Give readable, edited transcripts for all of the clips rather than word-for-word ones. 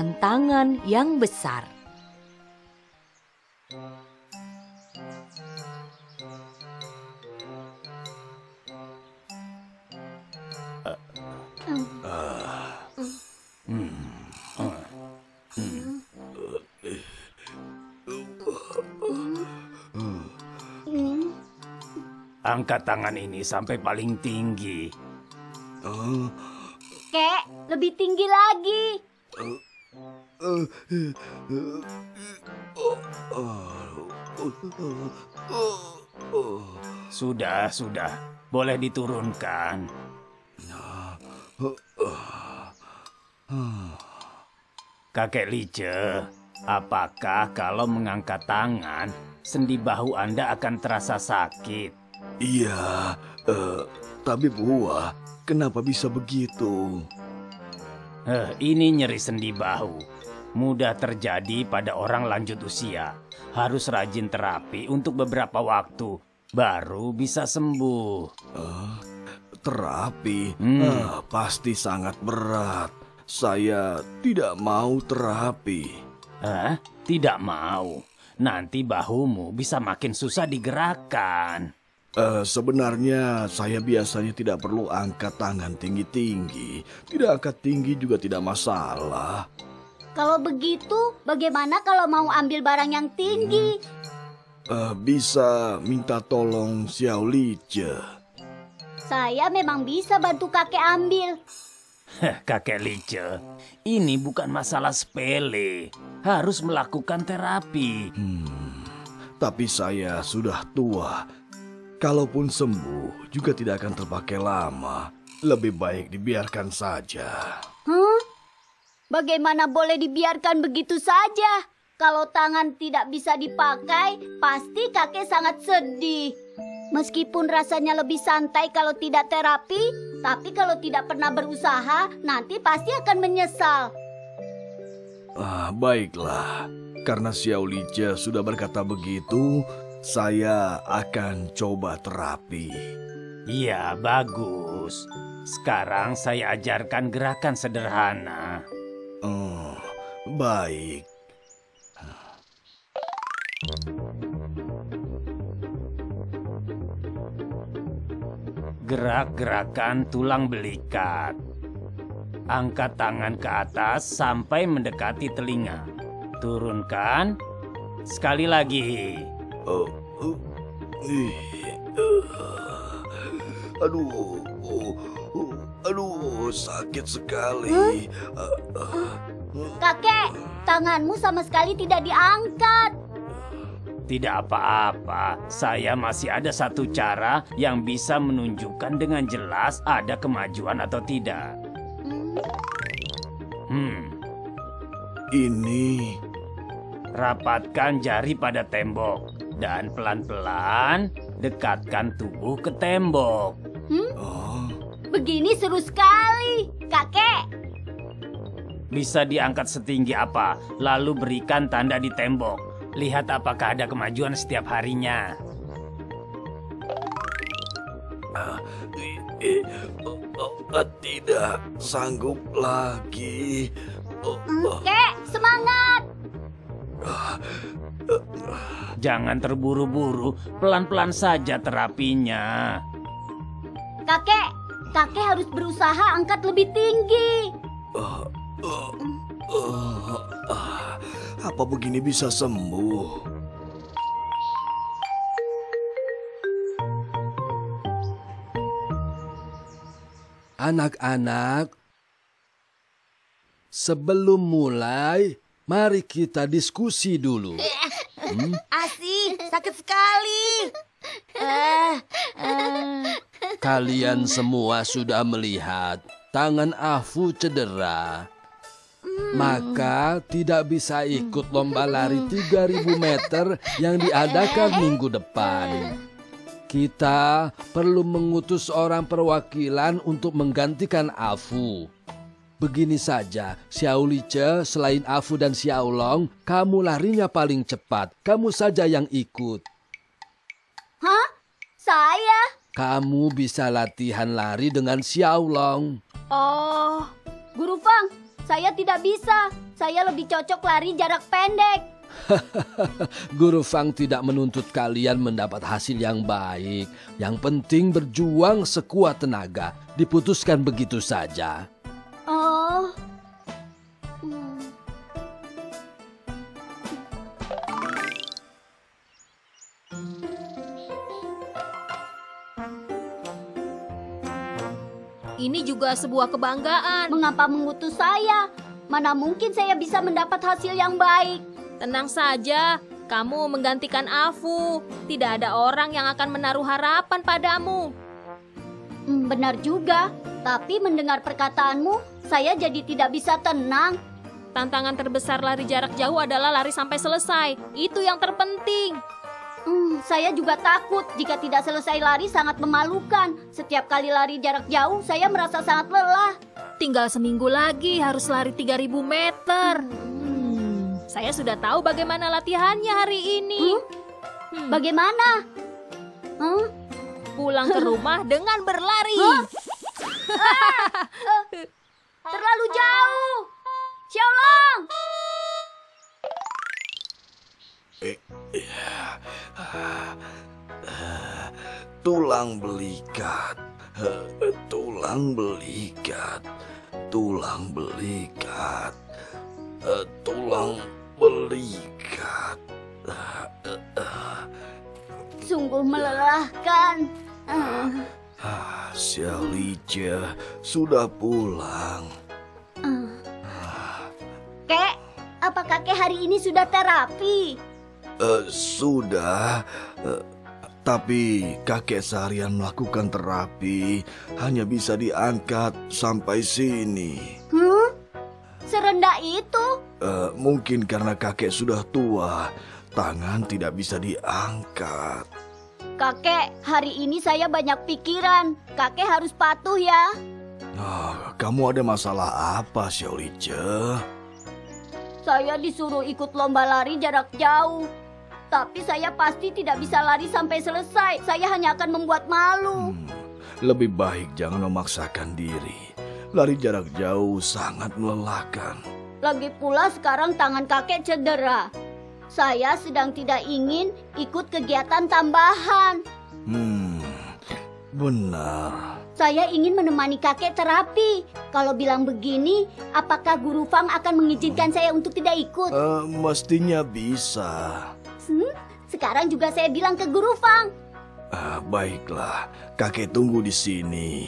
tantangan yang besar. Angkat tangan ini sampai paling tinggi. Kek, lebih tinggi lagi. Sudah. Boleh diturunkan. Kakek Lice, apakah kalau mengangkat tangan, sendi bahu Anda akan terasa sakit? Iya, tapi Buah, kenapa bisa begitu? Ini nyeri sendi bahu. Mudah terjadi pada orang lanjut usia. Harus rajin terapi untuk beberapa waktu, baru bisa sembuh. Terapi? Pasti sangat berat. Saya tidak mau terapi. Tidak mau? Nanti bahumu bisa makin susah digerakkan. Sebenarnya saya biasanya tidak perlu angkat tangan tinggi-tinggi. Tidak angkat tinggi juga tidak masalah. Kalau begitu, bagaimana kalau mau ambil barang yang tinggi? Bisa minta tolong Xiao Lice. Saya memang bisa bantu kakek ambil. Kakek Lice, ini bukan masalah sepele. Harus melakukan terapi. Tapi saya sudah tua. Kalaupun sembuh, juga tidak akan terpakai lama. Lebih baik dibiarkan saja. Bagaimana boleh dibiarkan begitu saja? Kalau tangan tidak bisa dipakai, pasti kakek sangat sedih. Meskipun rasanya lebih santai kalau tidak terapi, tapi kalau tidak pernah berusaha, nanti pasti akan menyesal. Baiklah, karena Xiao Lice sudah berkata begitu, saya akan coba terapi. Iya, bagus. Sekarang saya ajarkan gerakan sederhana. Baik. Gerak-gerakan tulang belikat. Angkat tangan ke atas sampai mendekati telinga. Turunkan. Sekali lagi. Aduh, sakit sekali. Kakek, tanganmu sama sekali tidak diangkat. Tidak apa-apa, saya masih ada satu cara yang bisa menunjukkan dengan jelas ada kemajuan atau tidak. Ini. Rapatkan jari pada tembok dan pelan-pelan dekatkan tubuh ke tembok. Begini seru sekali, kakek. Bisa diangkat setinggi apa, lalu berikan tanda di tembok. Lihat apakah ada kemajuan setiap harinya. Tidak sanggup lagi. Kek, semangat. Jangan terburu-buru, pelan-pelan saja terapinya. Kakek harus berusaha angkat lebih tinggi. Apa begini bisa sembuh? Anak-anak, sebelum mulai, mari kita diskusi dulu. Asih, sakit sekali. Kalian semua sudah melihat tangan Afu cedera. Maka tidak bisa ikut lomba lari 3.000 meter yang diadakan minggu depan. Kita perlu mengutus orang perwakilan untuk menggantikan Afu. Begini saja, Xiao Lice, selain Afu dan Xiao Long, kamu larinya paling cepat. Kamu saja yang ikut. Hah? Saya? Kamu bisa latihan lari dengan Xiao Long. Oh, Guru Fang, Saya tidak bisa. Saya lebih cocok lari jarak pendek. Guru Fang tidak menuntut kalian mendapat hasil yang baik. Yang penting berjuang sekuat tenaga. Diputuskan begitu saja. Oh. Ini juga sebuah kebanggaan. Mengapa mengutus saya? Mana mungkin saya bisa mendapat hasil yang baik? Tenang saja, kamu menggantikan Afu. Tidak ada orang yang akan menaruh harapan padamu. Benar juga, tapi mendengar perkataanmu, saya jadi tidak bisa tenang. Tantangan terbesar lari jarak jauh adalah lari sampai selesai. Itu yang terpenting. Saya juga takut jika tidak selesai lari sangat memalukan. Setiap kali lari jarak jauh, saya merasa sangat lelah. Tinggal seminggu lagi harus lari 3.000 meter. Saya sudah tahu bagaimana latihannya hari ini. Bagaimana? Pulang ke rumah dengan berlari. Terlalu jauh. Xiaolong! Tulang belikat, tulang belikat, tulang belikat, tulang belikat. Sungguh melelahkan. Xiao Lice sudah pulang. Kek, apa kakek hari ini sudah terapi? Sudah, tapi kakek seharian melakukan terapi hanya bisa diangkat sampai sini. Serendah itu? Mungkin karena kakek sudah tua, tangan tidak bisa diangkat. Kakek, hari ini saya banyak pikiran. Kakek harus patuh ya. Kamu ada masalah apa, Xiao Lice? Saya disuruh ikut lomba lari jarak jauh. Tapi saya pasti tidak bisa lari sampai selesai. Saya hanya akan membuat malu. Lebih baik jangan memaksakan diri. Lari jarak jauh sangat melelahkan. Lagi pula sekarang tangan kakek cedera. Saya sedang tidak ingin ikut kegiatan tambahan. Benar. Saya ingin menemani kakek terapi. Kalau bilang begini, apakah Guru Fang akan mengizinkan saya untuk tidak ikut? Mestinya bisa. Sekarang juga saya bilang ke Guru Fang. Baiklah, kakek tunggu di sini.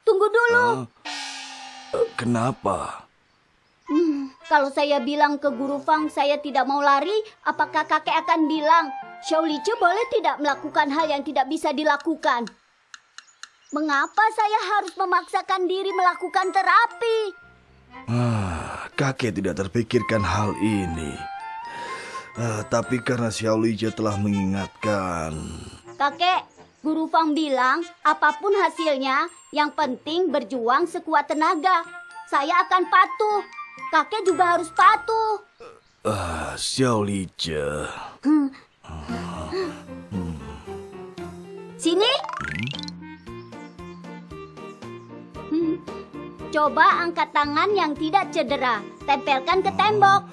Tunggu dulu. Kenapa? Kalau saya bilang ke Guru Fang saya tidak mau lari, apakah kakek akan bilang, Xiao Lice boleh tidak melakukan hal yang tidak bisa dilakukan? Mengapa saya harus memaksakan diri melakukan terapi? Kakek tidak terpikirkan hal ini. Tapi karena Xiao Lice telah mengingatkan. Kakek, Guru Fang bilang apapun hasilnya, yang penting berjuang sekuat tenaga. Saya akan patuh. Kakek juga harus patuh. Xiao Lice. Sini. Coba angkat tangan yang tidak cedera. Tempelkan ke tembok.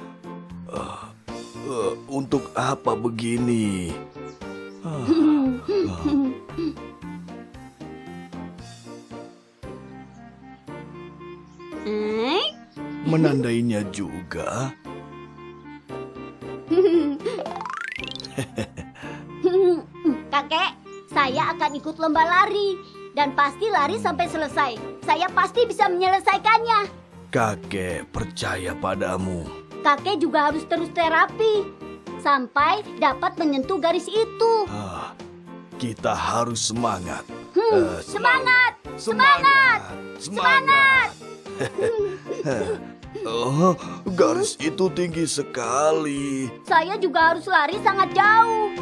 Untuk apa begini? Menandainya juga. Kakek, saya akan ikut lomba lari. Dan pasti lari sampai selesai. Saya pasti bisa menyelesaikannya. Kakek percaya padamu. Kakek juga harus terus terapi. Sampai dapat menyentuh garis itu. Kita harus semangat. Semangat! Semangat! Semangat! Garis itu tinggi sekali. Saya juga harus lari sangat jauh.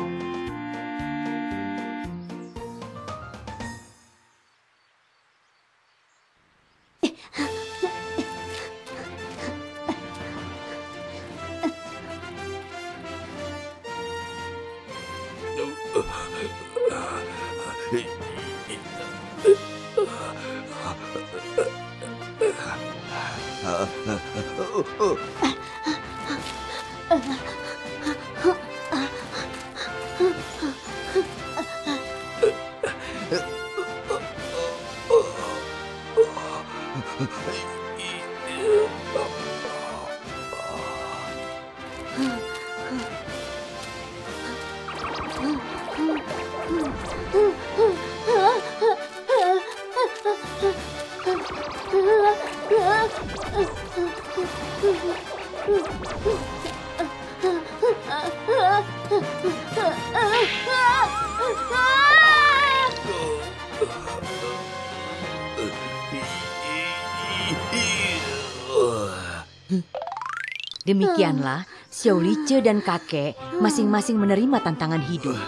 Demikianlah, Xiao Lice dan kakek masing-masing menerima tantangan hidup.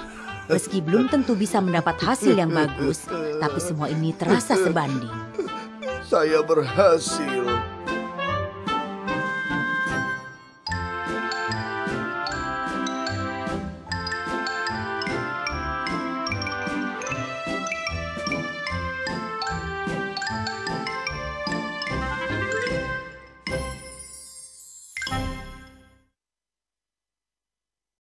Meski belum tentu bisa mendapat hasil yang bagus, tapi semua ini terasa sebanding. Saya berhasil.